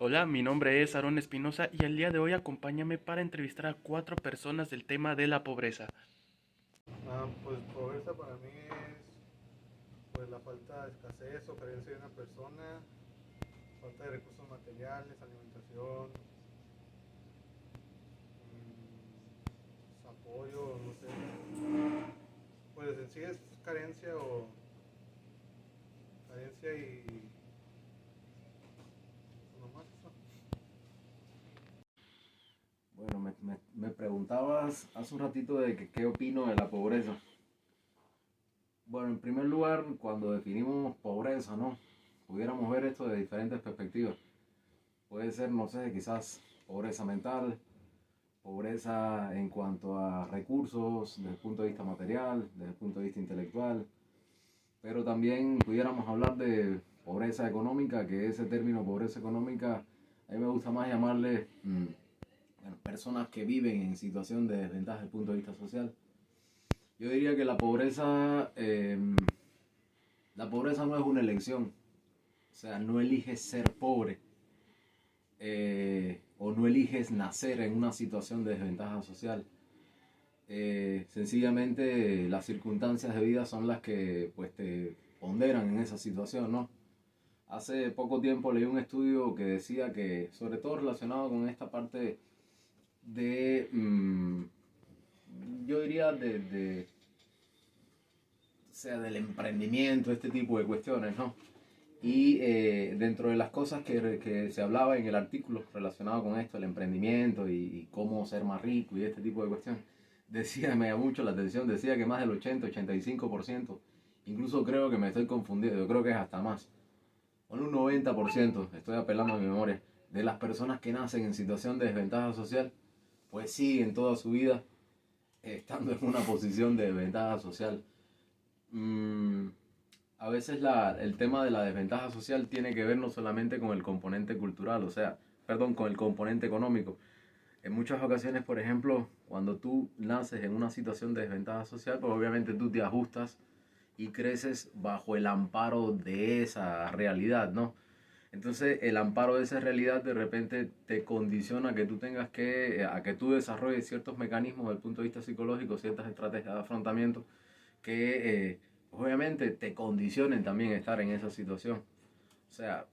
Hola, mi nombre es Aarón Espinosa y el día de hoy acompáñame para entrevistar a 4 personas del tema de la pobreza. Pues pobreza para mí es pues la falta de escasez o carencia de una persona, falta de recursos materiales, alimentación, apoyo, no sé. Pues en sí es carencia y nomás eso. Bueno, me preguntabas hace un ratito de que qué opino de la pobreza. Bueno, en primer lugar, cuando definimos pobreza, ¿no? Pudiéramos ver esto de diferentes perspectivas. Puede ser, no sé, quizás pobreza mental, pobreza en cuanto a recursos, desde el punto de vista material, desde el punto de vista intelectual, pero también pudiéramos hablar de pobreza económica, que ese término pobreza económica, a mí me gusta más llamarle bueno, personas que viven en situación de desventaja desde el punto de vista social. Yo diría que la pobreza no es una elección, o sea, no eliges ser pobre o no eliges nacer en una situación de desventaja social. Sencillamente las circunstancias de vida son las que pues te ponderan en esa situación, ¿no? Hace poco tiempo leí un estudio que decía que, sobre todo relacionado con esta parte de, yo diría o sea, del emprendimiento, este tipo de cuestiones, ¿no? Y dentro de las cosas que se hablaba en el artículo relacionado con esto, el emprendimiento y cómo ser más rico y este tipo de cuestiones, decía, me llamó mucho la atención, decía que más del 80-85%, incluso creo que me estoy confundiendo, yo creo que es hasta más, con un 90%, estoy apelando a mi memoria, de las personas que nacen en situación de desventaja social, pues siguen toda su vida estando en una posición de desventaja social. Mm, a veces el tema de la desventaja social tiene que ver no solamente con el componente cultural, o sea, perdón, con el componente económico. En muchas ocasiones, por ejemplo, cuando tú naces en una situación de desventaja social, pues obviamente tú te ajustas y creces bajo el amparo de esa realidad, ¿no? Entonces, el amparo de esa realidad de repente te condiciona a que tú tengas a que tú desarrolles ciertos mecanismos desde el punto de vista psicológico, ciertas estrategias de afrontamiento que obviamente te condicionen también estar en esa situación. O sea,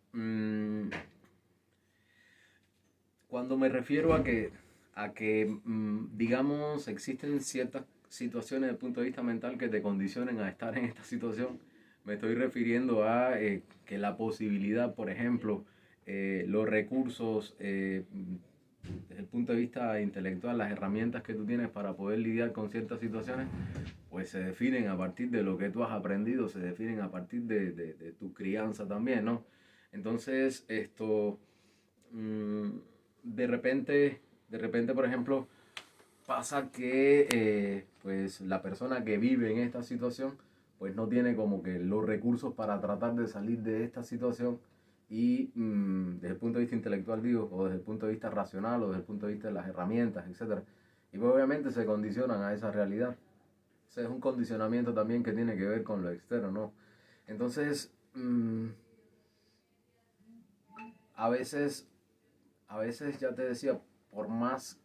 cuando me refiero a que digamos, existen ciertas situaciones desde el punto de vista mental que te condicionen a estar en esta situación, me estoy refiriendo a que la posibilidad, por ejemplo, los recursos, desde el punto de vista intelectual, las herramientas que tú tienes para poder lidiar con ciertas situaciones, pues se definen a partir de lo que tú has aprendido, se definen a partir de tu crianza también, ¿no? Entonces, mmm, de repente, por ejemplo, pasa que pues la persona que vive en esta situación pues no tiene como que los recursos para tratar de salir de esta situación y desde el punto de vista intelectual digo, o desde el punto de vista racional o desde el punto de vista de las herramientas, etcétera. Y pues obviamente se condicionan a esa realidad. O sea, es un condicionamiento también que tiene que ver con lo externo, ¿no? Entonces, a veces, a veces ya te decía, por más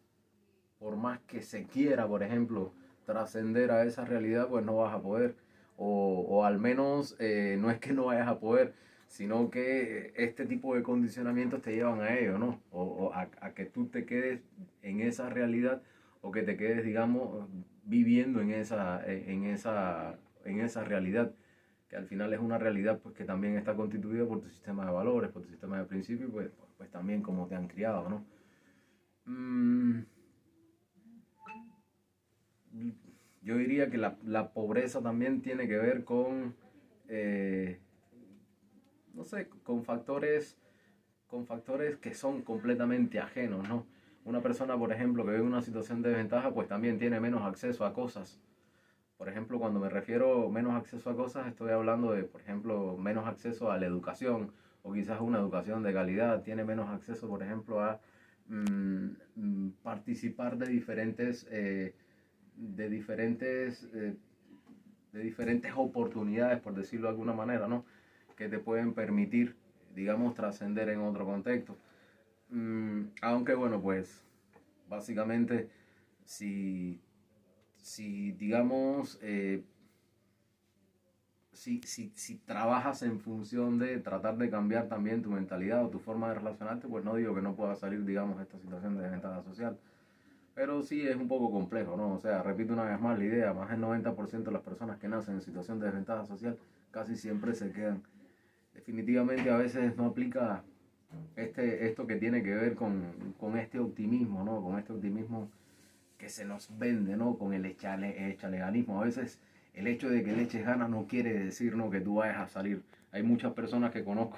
por más que se quiera, por ejemplo, trascender a esa realidad, pues no vas a poder. O al menos no es que no vayas a poder, sino que este tipo de condicionamientos te llevan a ello, ¿no? O a que tú te quedes en esa realidad o que te quedes, digamos, viviendo en esa realidad, que al final es una realidad pues que también está constituida por tu sistema de valores, por tu sistema de principios, pues también como te han criado, ¿no? Mm, yo diría que la pobreza también tiene que ver eh, no sé, con factores que son completamente ajenos, ¿no? Una persona, por ejemplo, que vive en una situación de desventaja, pues también tiene menos acceso a cosas. Por ejemplo, cuando me refiero menos acceso a cosas, estoy hablando de, por ejemplo, menos acceso a la educación o quizás una educación de calidad. Tiene menos acceso, por ejemplo, a participar de diferentes, eh, de diferentes oportunidades, por decirlo de alguna manera, ¿no? Que te pueden permitir, digamos, trascender en otro contexto. Aunque bueno, pues básicamente si digamos, si trabajas en función de tratar de cambiar también tu mentalidad o tu forma de relacionarte, pues no digo que no pueda salir, digamos, de esta situación de desventaja social. Pero sí es un poco complejo, ¿no? O sea, repito una vez más la idea, más del 90% de las personas que nacen en situación de desventaja social casi siempre se quedan. Definitivamente a veces no aplica esto que tiene que ver con este optimismo, ¿no? Con este optimismo que se nos vende, ¿no? Con el echaleganismo. A veces el hecho de que le eches ganas no quiere decir, ¿no?, que tú vayas a salir. Hay muchas personas que conozco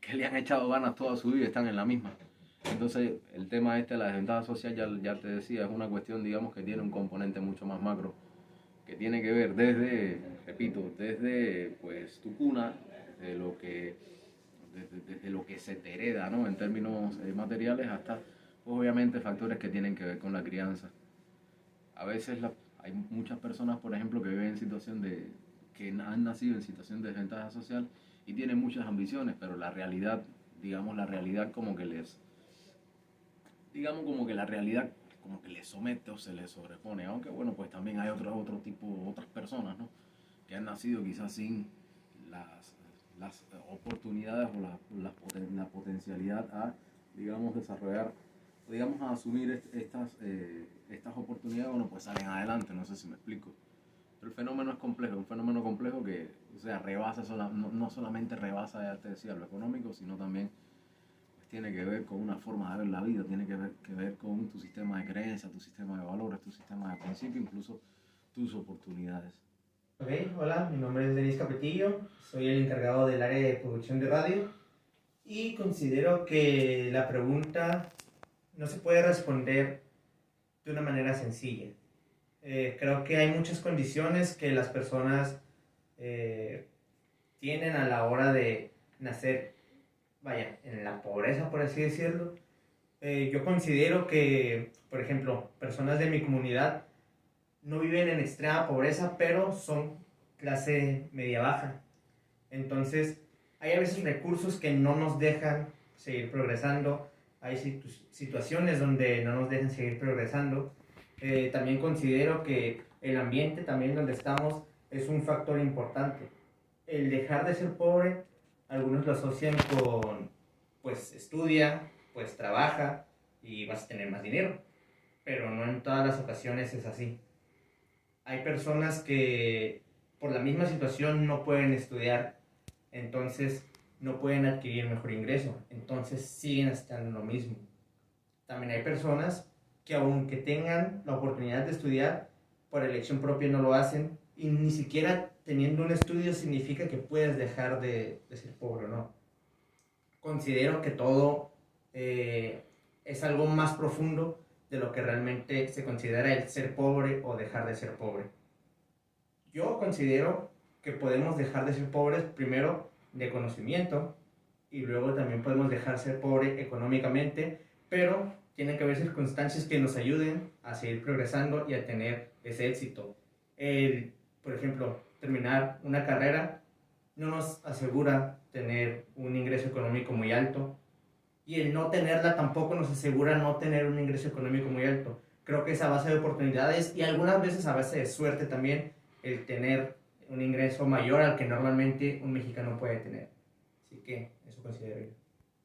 que le han echado ganas toda su vida y están en la misma. Entonces, el tema de la desventaja social, ya te decía, es una cuestión, digamos, que tiene un componente mucho más macro, que tiene que ver desde, repito, desde pues tu cuna, desde lo que se te hereda, ¿no?, en términos materiales, hasta pues, obviamente factores que tienen que ver con la crianza. A veces hay muchas personas, por ejemplo, que viven en situación que han nacido en situación de desventaja social y tienen muchas ambiciones, pero la realidad, digamos, la realidad como que como que la realidad como que les somete o se les sobrepone, aunque bueno, pues también hay otras personas, ¿no?, que han nacido quizás sin las oportunidades o la potencialidad a, digamos, desarrollar, digamos, a asumir estas oportunidades, bueno, pues salen adelante, no sé si me explico. Pero el fenómeno es complejo, un fenómeno complejo que, o sea, no solamente rebasa, ya te decía, lo económico, sino también pues, tiene que ver con una forma de ver la vida, tiene que ver con tu sistema de creencias, tu sistema de valores, tu sistema de principios, incluso tus oportunidades. Ok, hola, mi nombre es Denis Capetillo, soy el encargado del área de producción de radio y considero que la pregunta no se puede responder de una manera sencilla. Creo que hay muchas condiciones que las personas tienen a la hora de nacer, vaya, en la pobreza, por así decirlo. Yo considero que, por ejemplo, personas de mi comunidad no viven en extrema pobreza, pero son clase media baja. Entonces, hay a veces recursos que no nos dejan seguir progresando, hay situaciones donde no nos dejan seguir progresando. También considero que el ambiente también donde estamos es un factor importante. El dejar de ser pobre, algunos lo asocian con, pues estudia, pues trabaja y vas a tener más dinero, pero no en todas las ocasiones es así. Hay personas que por la misma situación no pueden estudiar, entonces no pueden adquirir mejor ingreso, entonces siguen estando lo mismo. También hay personas que aunque tengan la oportunidad de estudiar, por elección propia no lo hacen y ni siquiera teniendo un estudio significa que puedes dejar de ser pobre o no. Considero que todo es algo más profundo de lo que realmente se considera el ser pobre o dejar de ser pobre. Yo considero que podemos dejar de ser pobres primero de conocimiento y luego también podemos dejar de ser pobre económicamente, pero tienen que haber circunstancias que nos ayuden a seguir progresando y a tener ese éxito. Por ejemplo, terminar una carrera no nos asegura tener un ingreso económico muy alto, y el no tenerla tampoco nos asegura no tener un ingreso económico muy alto. Creo que es a base de oportunidades y algunas veces a base de suerte también el tener un ingreso mayor al que normalmente un mexicano puede tener. Así que eso considero yo.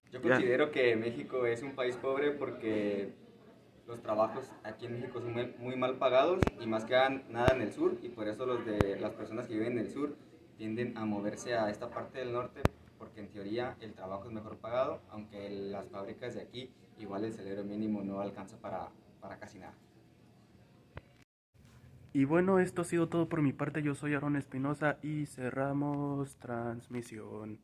Yo considero que México es un país pobre porque los trabajos aquí en México son muy mal pagados y más que nada en el sur, y por eso las personas que viven en el sur tienden a moverse a esta parte del norte, porque en teoría el trabajo es mejor pagado, aunque las fábricas de aquí igual el salario mínimo no alcanza para casi nada. Y bueno, esto ha sido todo por mi parte. Yo soy Aaron Espinosa y cerramos transmisión.